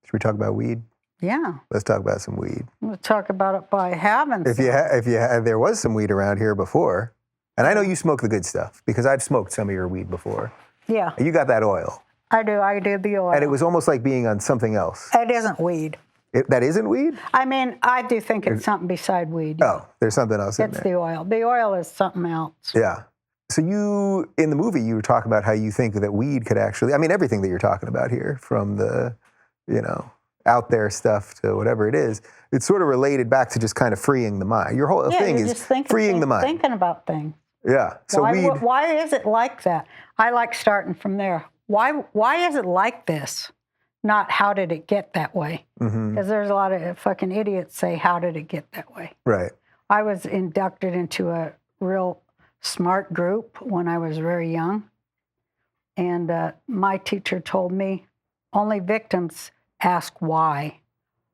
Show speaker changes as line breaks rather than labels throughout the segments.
Should we talk about weed?
Yeah.
Let's talk about some weed.
We'll talk about it by having
If there was some weed around here before, and I know you smoke the good stuff because I've smoked some of your weed before.
Yeah.
You got that oil.
I do the oil.
And it was almost like being on something else.
It isn't weed.
That isn't weed?
I mean, I do think it's something beside weed.
Oh, there's something else in there.
It's the oil. The oil is something else.
Yeah. So you, in the movie, you were talking about how you think that weed could actually, I mean, everything that you're talking about here, from the, out there stuff to whatever it is, it's sort of related back to just kind of freeing the mind. Your whole thing is freeing the mind.
Thinking about things.
Yeah. So
why is it like that? I like starting from there. Why is it like this? Not how did it get that way? Because there's a lot of fucking idiots say, how did it get that way?
Right.
I was inducted into a real smart group when I was very young. And my teacher told me, only victims ask why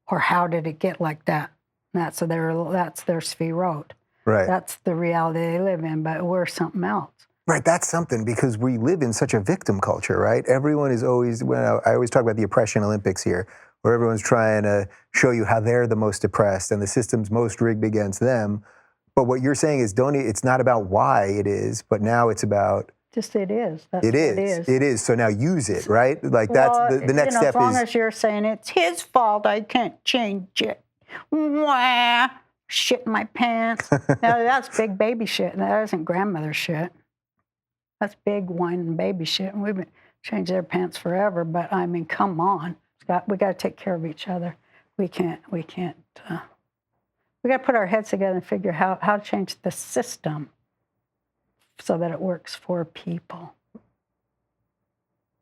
or how did it get like that. And that's their Sphirot.
Right.
That's the reality they live in, but we're something else.
Right, that's something, because we live in such a victim culture, right? Everyone is always, I always talk about the oppression Olympics here, where everyone's trying to show you how they're the most oppressed and the system's most rigged against them. But what you're saying is, it's not about why it is, but now it's about...
Just it is. That's
it is. It is. So now use it, right? Like that's the next step is...
As long as you're saying it's his fault, I can't change it. Wah, shit in my pants. Now that's big baby shit. That isn't grandmother shit. That's big whining baby shit, and we've been changed their pants forever. But I mean, come on, we got to take care of each other. We can't. We got to put our heads together and figure how to change the system so that it works for people.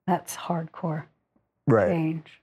That's hardcore change.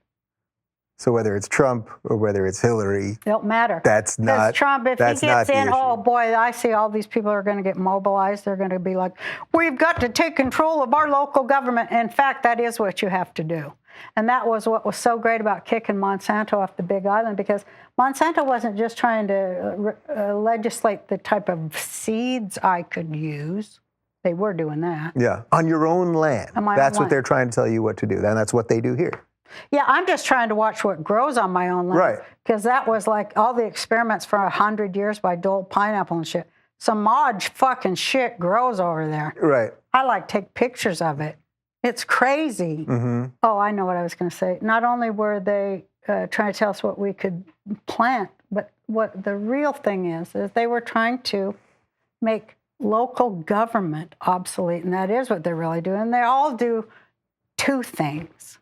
So whether it's Trump or whether it's Hillary,
it don't matter.
That's not
Trump. If he gets in, oh boy, I see all these people are going to get mobilized. They're going to be like, we've got to take control of our local government. In fact, that is what you have to do. And that was what was so great about kicking Monsanto off the Big Island, because Monsanto wasn't just trying to legislate the type of seeds I could use. They were doing that.
Yeah, on your own land. That's what they're trying to tell you what to do. And that's what they do here.
Yeah, I'm just trying to watch what grows on my own land.
Right.
Because that was like all the experiments for 100 years by Dole Pineapple and shit. Some odd fucking shit grows over there.
Right.
I take pictures of it. It's crazy. Oh, I know what I was going to say. Not only were they trying to tell us what we could plant, but what the real thing is they were trying to make local government obsolete, and that is what they're really doing. They all do two things.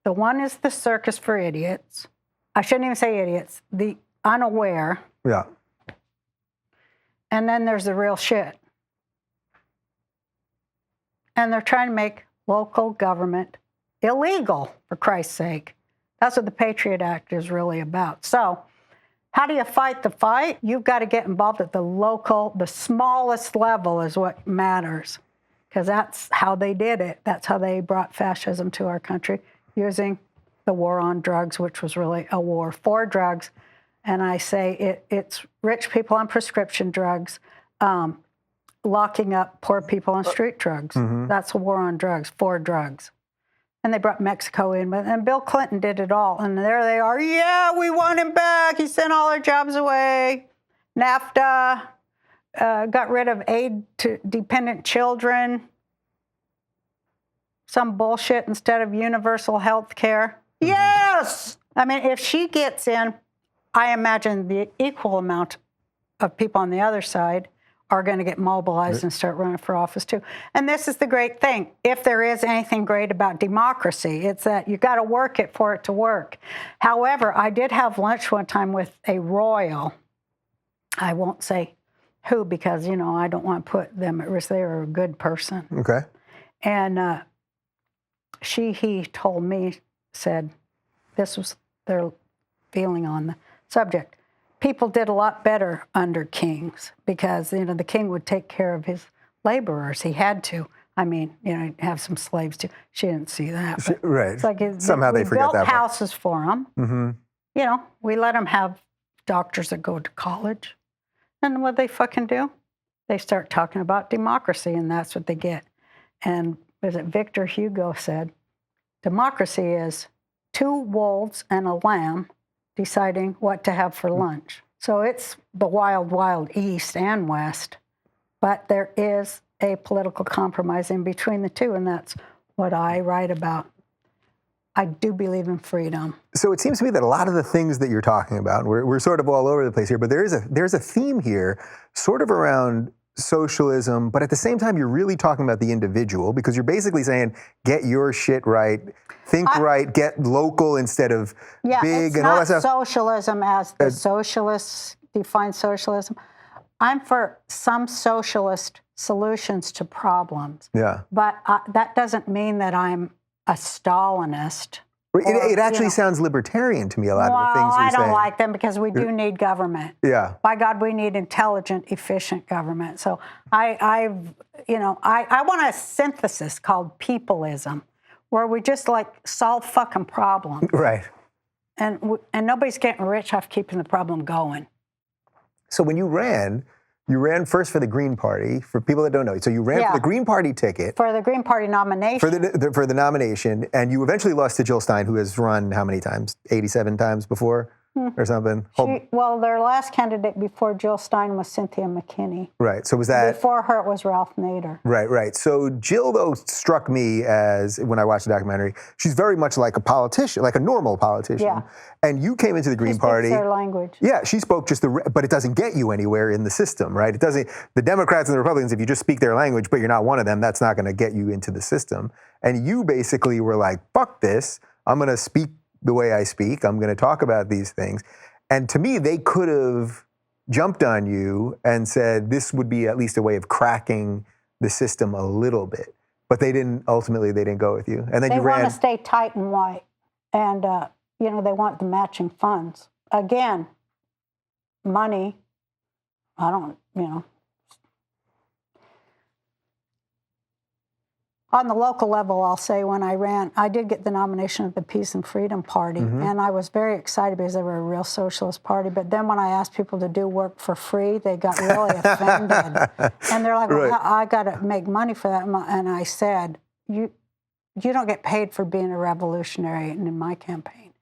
The one is the circus for idiots. I shouldn't even say idiots, the unaware.
Yeah.
And then there's the real shit. And they're trying to make local government illegal, for Christ's sake. That's what the Patriot Act is really about. So how do you fight the fight? You've got to get involved at the smallest level is what matters, because that's how they did it. That's how they brought fascism to our country, using the war on drugs, which was really a war for drugs. And I say it's rich people on prescription drugs, locking up poor people on street drugs. That's a war on drugs, for drugs. And they brought Mexico in, and Bill Clinton did it all. And there they are. Yeah, we want him back. He sent all our jobs away. NAFTA, got rid of aid to dependent children. Some bullshit instead of universal health care. Yes! I mean, if she gets in, I imagine the equal amount of people on the other side are going to get mobilized and start running for office too. And this is the great thing. If there is anything great about democracy, it's that you got to work it for it to work. However, I did have lunch one time with a royal. I won't say who, because, I don't want to put them at risk. They are a good person.
Okay.
And he told me, said, this was their feeling on the subject. People did a lot better under kings because, the king would take care of his laborers. He had to. I mean, have some slaves too. She didn't see that.
Right.
It's like
somehow they forget that.
We built houses for them. We let them have doctors that go to college. And what they fucking do? They start talking about democracy, and that's what they get. And was it Victor Hugo said, democracy is 2 wolves and a lamb deciding what to have for lunch. So it's the wild, wild East and West, but there is a political compromise in between the two, and that's what I write about. I do believe in freedom.
So it seems to me that a lot of the things that you're talking about, we're sort of all over the place here, but there's a theme here sort of around socialism, but at the same time, you're really talking about the individual because you're basically saying, get your shit right, think right, get local instead of big and all that stuff.
It's not socialism as the socialists define socialism. I'm for some socialist solutions to problems.
Yeah.
But that doesn't mean that I'm a Stalinist.
It actually sounds libertarian to me, a lot of the things you're saying.
I don't like them because we do need government.
Yeah.
By God, we need intelligent, efficient government. So I want a synthesis called peopleism, where we just like solve fucking problems.
Right.
And nobody's getting rich off keeping the problem going.
So when you ran first for the Green Party, for people that don't know. So you ran for the Green Party ticket.
For the Green Party nomination.
For the nomination, and you eventually lost to Jill Stein, who has run how many times? 87 times before? Or something?
Their last candidate before Jill Stein was Cynthia McKinney.
Right, so was that...
Before her, it was Ralph Nader.
Right. So Jill, though, struck me as, when I watched the documentary, she's very much like a politician, like a normal politician.
Yeah.
And you came into the Green Party...
She speaks their language.
Yeah, she spoke but it doesn't get you anywhere in the system, right? It doesn't... The Democrats and the Republicans, if you just speak their language, but you're not one of them, that's not going to get you into the system. And you basically were like, fuck this, I'm going to speak the way I speak, I'm going to talk about these things. And to me, they could have jumped on you and said this would be at least a way of cracking the system a little bit. But ultimately, they didn't go with you. And then
they want to stay tight and white. And, they want the matching funds. Again, money, On the local level, I'll say when I ran, I did get the nomination of the Peace and Freedom Party, and I was very excited because they were a real socialist party. But then when I asked people to do work for free, they got really offended. And they're like, well, I got to make money for that. And I said, you don't get paid for being a revolutionary in my campaign.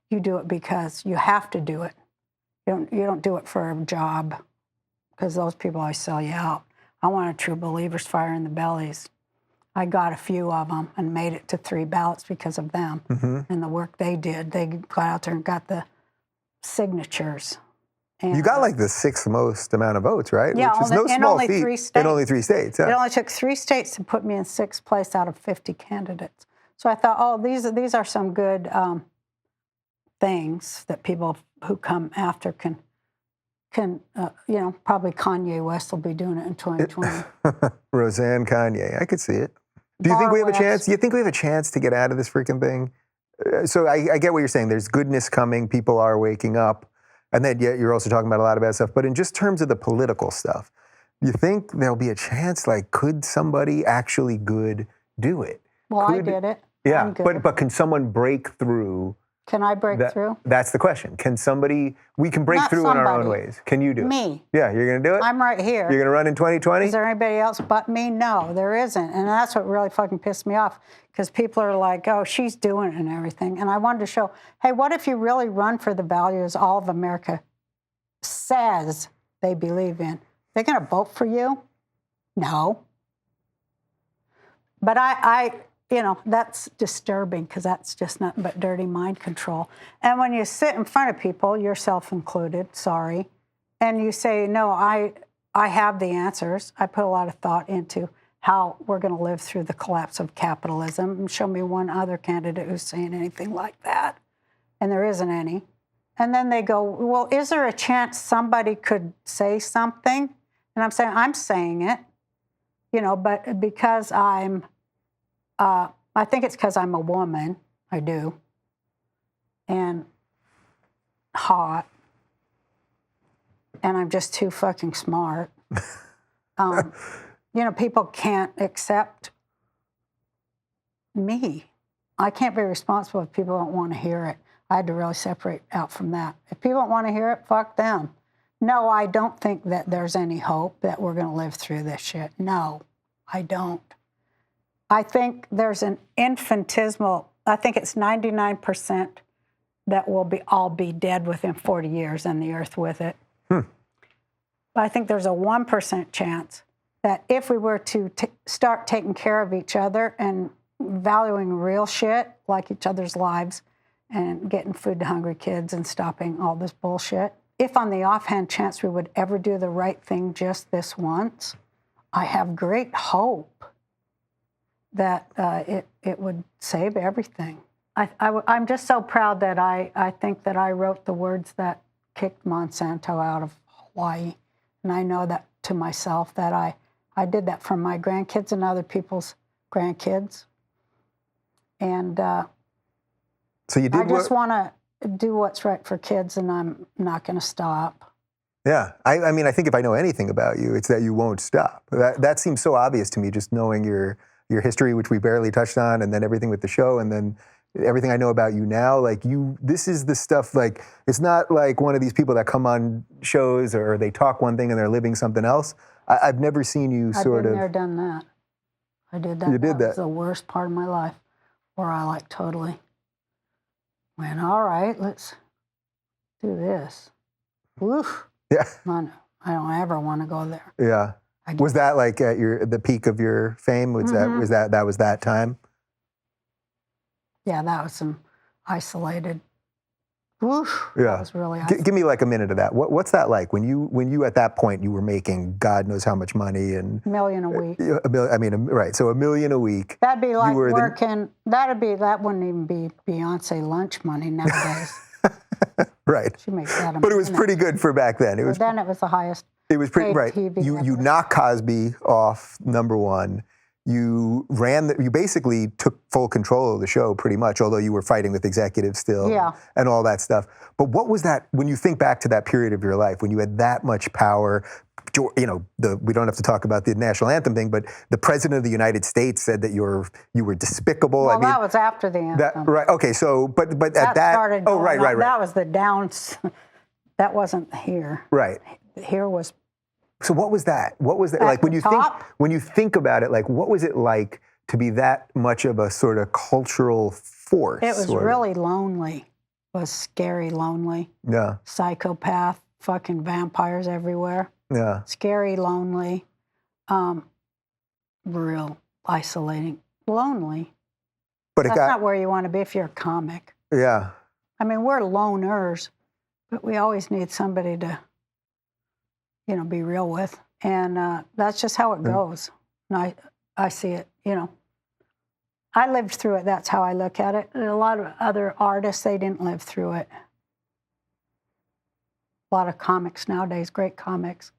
You do it because you have to do it. You don't do it for a job, because those people always sell you out. I want a true believer's fire in the bellies. I got a few of them and made it to 3 ballots because of them and the work they did. They got out there and got the signatures. And
you got like the 6th most amount of votes, right?
Yeah,
which is no small feat.
3 states.
In only 3 states. Yeah.
It only took 3 states to put me in 6th place out of 50 candidates. So I thought, these are some good things that people who come after can probably Kanye West will be doing it in 2020.
Roseanne Kanye, I could see it. Do you think we have a chance? Do you think we have a chance to get out of this freaking thing? So I get what you're saying. There's goodness coming. People are waking up. And then you're also talking about a lot of bad stuff. But in just terms of the political stuff, you think there'll be a chance? Like, could somebody actually good do it?
Well, I did it.
Yeah, but can someone break through?
Can I break through?
That's the question. We can break through in our own ways. Can you do it?
Me.
Yeah, you're going to do it?
I'm right here.
You're going to run in 2020?
Is there anybody else but me? No, there isn't. And that's what really fucking pissed me off, because people are like, oh, she's doing it and everything. And I wanted to show, hey, what if you really run for the values all of America says they believe in? They're going to vote for you? No. But that's disturbing, because that's just nothing but dirty mind control. And when you sit in front of people, yourself included, sorry, and you say, no, I have the answers. I put a lot of thought into how we're going to live through the collapse of capitalism. And show me one other candidate who's saying anything like that. And there isn't any. And then they go, well, is there a chance somebody could say something? And I'm saying it, but because I think it's because I'm a woman. I do. And hot. And I'm just too fucking smart. People can't accept me. I can't be responsible if people don't want to hear it. I had to really separate out from that. If people don't want to hear it, fuck them. No, I don't think that there's any hope that we're going to live through this shit. No, I don't. I think there's an infinitesimal I think it's 99% that will all be dead within 40 years and the earth with it. But I think there's a 1% chance that if we were to start taking care of each other and valuing real shit, like each other's lives, and getting food to hungry kids and stopping all this bullshit, if on the offhand chance we would ever do the right thing just this once, I have great hope that it would save everything. I'm just so proud that I think that I wrote the words that kicked Monsanto out of Hawaii. And I know that to myself that I did that for my grandkids and other people's grandkids. And
so you did.
I just want to do what's right for kids, and I'm not going to stop.
Yeah, I mean, I think if I know anything about you, it's that you won't stop. That seems so obvious to me, just knowing your history, which we barely touched on, and then everything with the show, and then everything I know about you now. Like this is the stuff. Like it's not like one of these people that come on shows or they talk one thing and they're living something else. I've never seen you sort of.
I've been there, done that. I did that.
You did that.
That was the worst part of my life, where I like totally went, all right, let's do this. Woof.
Yeah.
I don't ever want to go there.
Yeah. Was that like at the peak of your fame? Was that was that time?
Yeah, that was some isolated. Woof.
Yeah.
That was really isolated.
Give me like a minute of that. What's that like when you at that point you were making God knows how much money and
$1 million a week.
Right. So $1 million a week.
That'd be like working. That wouldn't even be Beyonce lunch money nowadays.
Right.
She makes that.
But it was pretty good for back then. It was
the highest.
It was pretty right.
TV
You knocked Cosby off #1. You basically took full control of the show pretty much, although you were fighting with executives still and all that stuff. But what was that, when you think back to that period of your life, when you had that much power, we don't have to talk about the national anthem thing, but the president of the United States said that you were despicable.
Well, that was after the anthem.
Right, okay, so, but at that.
Started
oh, right.
That was the downs. That wasn't here.
Right.
Here was.
So what was that? What was that like when you think about it? Like what was it like to be that much of a sort of cultural force?
It was really lonely. It was scary, lonely.
Yeah.
Psychopath, fucking vampires everywhere.
Yeah.
Scary, lonely, real isolating, lonely.
But
that's not where you want to be if you're a comic.
Yeah.
I mean, we're loners, but we always need somebody to be real with. And that's just how it goes. And I see it, I lived through it. That's how I look at it. And a lot of other artists, they didn't live through it. A lot of comics nowadays, great comics,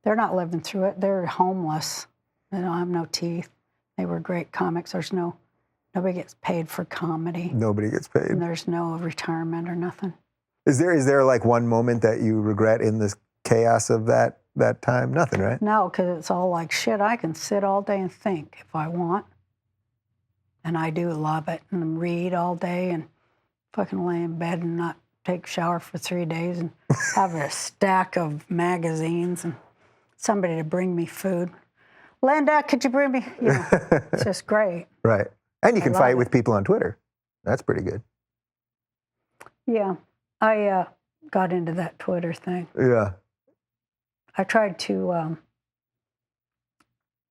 they're not living through it. They're homeless. They don't have no teeth. They were great comics. Nobody gets paid for comedy.
Nobody gets paid.
And there's no retirement or nothing.
Is there like one moment that you regret in this chaos of that time? Nothing, right?
No, because it's all like, shit, I can sit all day and think if I want. And I do love it. And read all day and fucking lay in bed and not take a shower for 3 days and have a stack of magazines and somebody to bring me food. Linda, could you bring me? It's just great.
Right. And you can fight with people on Twitter. That's pretty good.
Yeah. I got into that Twitter thing.
Yeah.
I tried to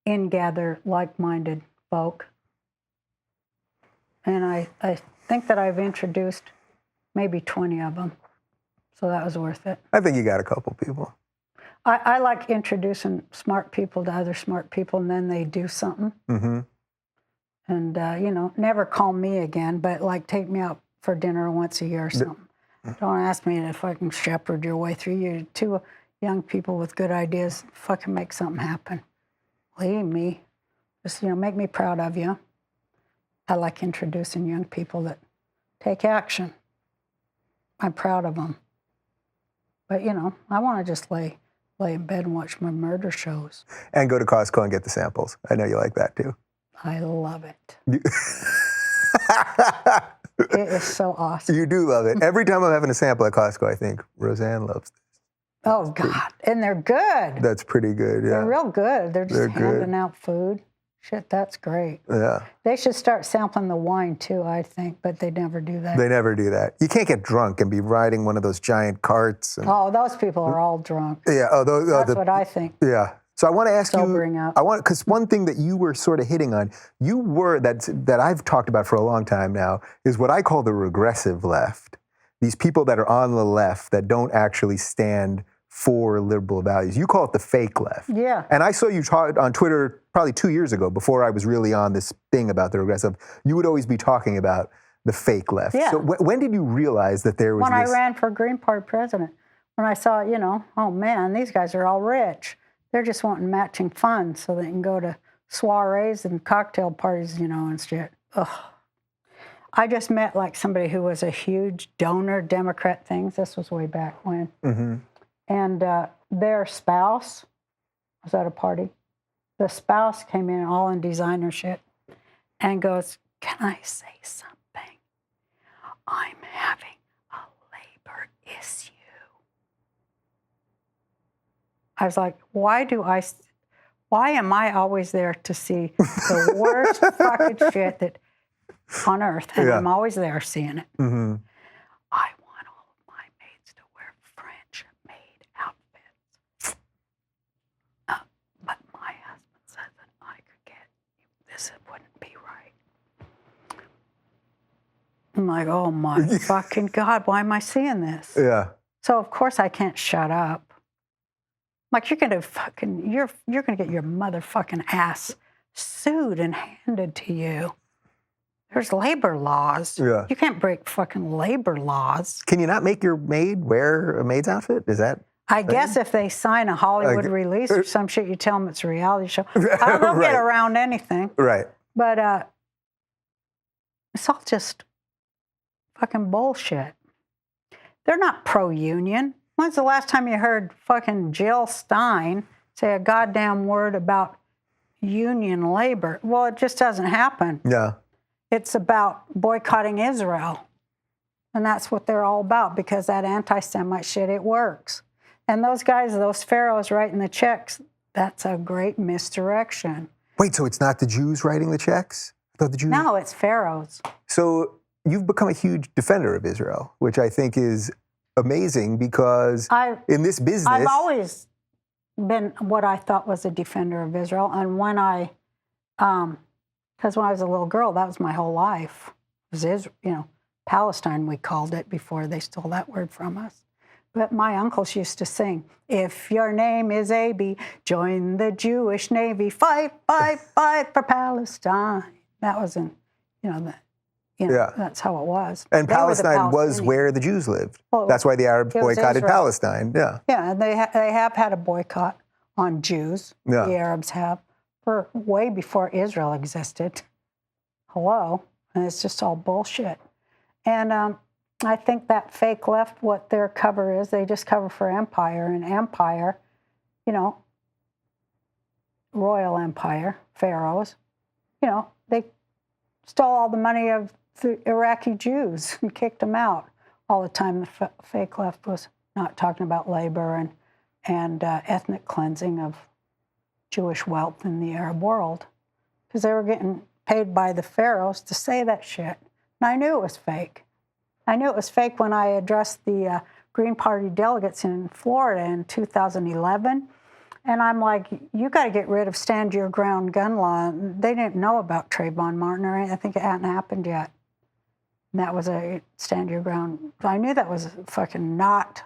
ingather like-minded folk. And I think that I've introduced maybe 20 of them. So that was worth it.
I think you got a couple people.
I like introducing smart people to other smart people, and then they do something.
Mm-hmm.
And, never call me again, but, like, take me out for dinner once a year or something. Don't ask me if I can shepherd your way through. You're two young people with good ideas. Fucking make something happen. Leave me. Just, make me proud of you. I like introducing young people that take action. I'm proud of them. But, I want to just lay in bed and watch my murder shows.
And go to Costco and get the samples. I know you like that, too.
I love it. It is so awesome.
You do love it. Every time I'm having a sample at Costco, I think, Roseanne loves this.
Oh, God. And they're good.
That's pretty good, yeah.
They're real good. They're just handing out food. Shit, that's great.
Yeah.
They should start sampling the wine too, I think, but they never do that.
They never do that. You can't get drunk and be riding one of those giant carts. And,
Oh, those people are all drunk.
yeah. Oh,
That's what I think.
Yeah. So I want to ask
Sobering
you.
up.
Because one thing that you were sort of hitting on, that I've talked about for a long time now, is what I call the regressive left. These people that are on the left that don't actually stand for liberal values. You call it the fake left.
Yeah.
And I saw you talk on Twitter probably 2 years ago, before I was really on this thing about the regressive. You would always be talking about the fake left.
Yeah.
So when did you realize that there was
When
this?
I ran for Green Party president, when I saw, oh man, these guys are all rich. They're just wanting matching funds so they can go to soirees and cocktail parties, and shit. Ugh. I just met like somebody who was a huge donor, Democrat things. This was way back when.
Mm-hmm.
And their spouse was at a party. The spouse came in all in designer shit and goes, "Can I say something? I'm having a labor issue." I was like, why am I always there to see the worst fucking shit that on earth? And
Yeah.
I'm always there seeing it.
Mm-hmm.
I want all of my maids to wear French-made outfits. But my husband said that I could get this. It wouldn't be right. I'm like, oh my fucking God, why am I seeing this?
Yeah.
So of course I can't shut up. Like you're gonna get your motherfucking ass sued and handed to you. There's labor laws.
Yeah.
You can't break fucking labor laws.
Can you not make your maid wear a maid's outfit? Is that?
I guess if they sign a Hollywood release or some shit, you tell them it's a reality show. They'll
Right.
get around anything.
Right.
But it's all just fucking bullshit. They're not pro-union. When's the last time you heard fucking Jill Stein say a goddamn word about union labor? Well, it just doesn't happen.
Yeah.
It's about boycotting Israel. And that's what they're all about, because that anti-Semite shit, it works. And those guys, those pharaohs writing the checks, that's a great misdirection.
Wait, so it's not the Jews writing the checks? I thought the Jews.
No, it's pharaohs.
So you've become a huge defender of Israel, which I think is amazing, because in this business,
I've always been what I thought was a defender of Israel. And when because when I was a little girl, that was my whole life. It was Israel, Palestine, we called it before they stole that word from us. But my uncles used to sing, "If your name is Abi, join the Jewish Navy, fight, fight, fight for Palestine." That was that's how it was.
And
They were the
Palestine was
Palestinians.
where the Jews lived.
Well,
That's why the Arabs
it was
boycotted
Israel.
Palestine. Yeah.
Yeah, and they have had a boycott on Jews.
Yeah.
The Arabs have, for way before Israel existed. Hello, and it's just all bullshit. And I think that fake left, what their cover is, they just cover for empire. And empire, royal empire, pharaohs, they stole all the money of the Iraqi Jews and kicked them out. All the time the fake left was not talking about labor and ethnic cleansing of Jewish wealth in the Arab world, because they were getting paid by the pharaohs to say that shit. And I knew it was fake. I knew it was fake when I addressed the Green Party delegates in Florida in 2011. And I'm like, you got to get rid of stand your ground gun law. And they didn't know about Trayvon Martin or anything. I think it hadn't happened yet. And that was a stand your ground. I knew that was fucking not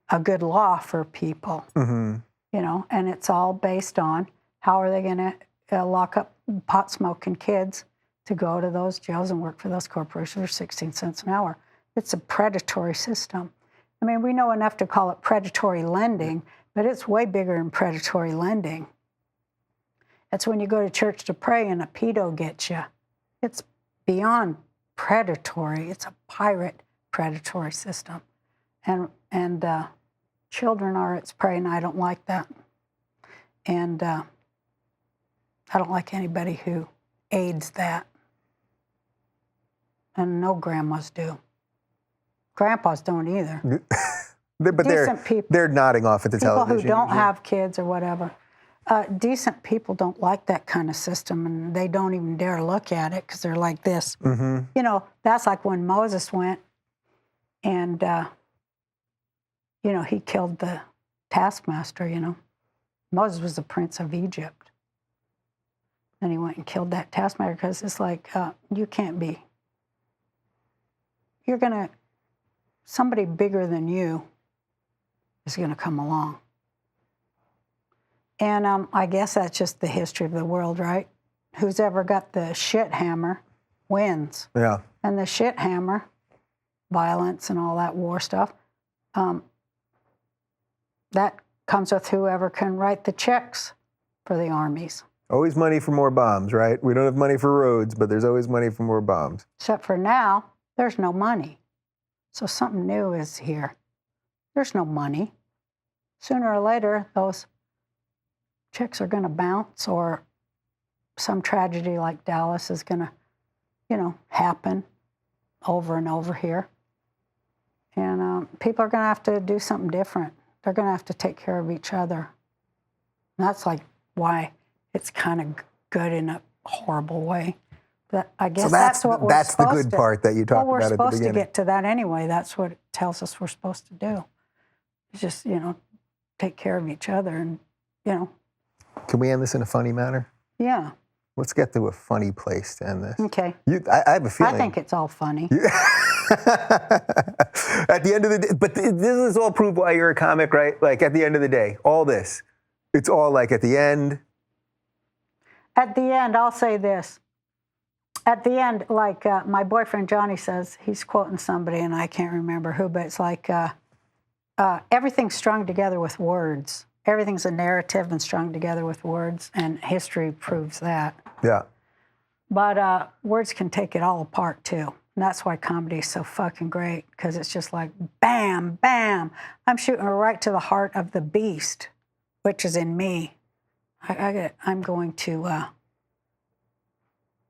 a good law for people,
Mm-hmm.
And it's all based on how are they going to lock up pot smoking kids to go to those jails and work for those corporations for 16 cents an hour. It's a predatory system. I mean, we know enough to call it predatory lending, but it's way bigger than predatory lending. It's when you go to church to pray and a pedo gets you. It's beyond predatory. It's a pirate predatory system. And children are its prey, and I don't like that. And I don't like anybody who aids that. And no grandmas do. Grandpas don't either.
But
Decent people.
they're nodding off at the
People
television.
who don't have kids or whatever. decent people don't like that kind of system, and they don't even dare look at it because they're like this.
Mm-hmm.
You know, that's like when Moses went and, you know, he killed the taskmaster, you know. Moses was the prince of Egypt. And he went and killed that taskmaster because it's like, you can't be. You're going to, somebody bigger than you is going to come along. And I guess that's just the history of the world, right? Who's ever got the shit hammer wins.
Yeah.
And the shit hammer, violence and all that war stuff, that comes with whoever can write the checks for the armies.
Always money for more bombs, right? We don't have money for roads, but there's always money for more bombs.
Except for now, there's no money. So something new is here. There's no money. Sooner or later, those checks are going to bounce, or some tragedy like Dallas is going to, you know, happen over and over here. And people are going to have to do something different. They're going to have to take care of each other. And that's like why it's kind of good in a horrible way. But I guess
So
that's what we're
that's the
supposed
good
to,
part that you talked
well,
about at the
we're supposed to
beginning.
get to that anyway. That's what it tells us we're supposed to do. It's just, you know, take care of each other and, you know.
Can we end this in a funny manner?
Yeah.
Let's get to a funny place to end this.
Okay.
I have a feeling.
I think it's all funny.
At the end of the day, but this is all proof why you're a comic, right? Like at the end of the day, all this, it's all like at the end.
At the end, I'll say this. At the end, like my boyfriend Johnny says, he's quoting somebody and I can't remember who, but it's like everything's strung together with words. Everything's a narrative and strung together with words, and history proves that.
Yeah.
But words can take it all apart too. And that's why comedy is so fucking great, because it's just like bam, bam. I'm shooting right to the heart of the beast, which is in me. I'm going to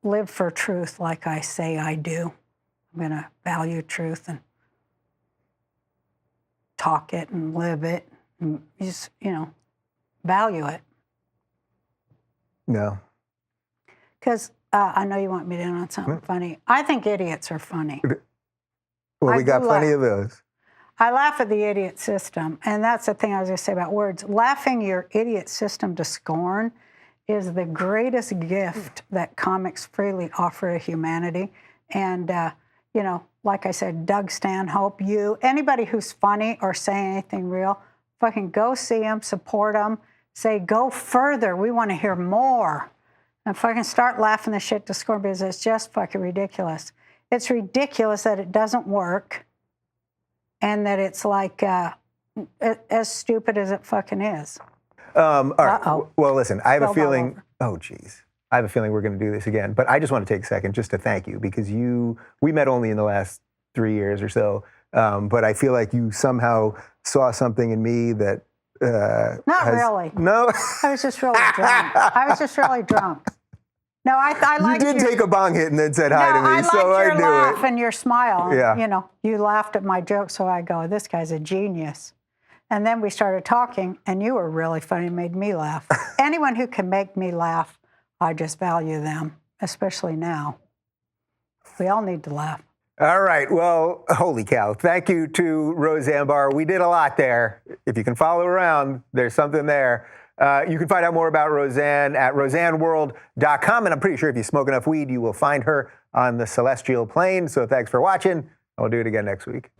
live for truth like I say I do. I'm going to value truth and talk it and live it and just, you know, value it.
No.
Because I know you want me to end on something funny. I think idiots are funny.
Well, we
I
got
do
plenty
laugh.
of those.
I laugh at the idiot system, and that's the thing I was going to say about words. Laughing your idiot system to scorn is the greatest gift that comics freely offer to humanity. And, you know, like I said, Doug Stanhope, anybody who's funny or saying anything real, fucking go see them, support them, say, go further. We want to hear more. And fucking start laughing the shit to scorn, because it's just fucking ridiculous. It's ridiculous that it doesn't work and that it's like as stupid as it fucking is.
All right.
Uh-oh.
Well, listen, I have a
Spilled all
feeling.
over.
Oh, geez. I have a feeling we're going to do this again. But I just want to take a second just to thank you, because we met only in the last 3 years or so. But I feel like you somehow saw something in me that.
Not really.
No.
I was just really drunk. No, I
You
liked
did
your,
take a bong hit and then said hi to me,
I liked
so I
your
knew
laugh
it.
and your smile.
Yeah.
You know, you laughed at my joke, so I go, this guy's a genius. And then we started talking, and you were really funny and made me laugh. Anyone who can make me laugh, I just value them, especially now. We all need to laugh.
All right. Well, holy cow. Thank you to Roseanne Barr. We did a lot there. If you can follow around, there's something there. You can find out more about Roseanne at roseanneworld.com. And I'm pretty sure if you smoke enough weed, you will find her on the celestial plane. So thanks for watching. I'll do it again next week.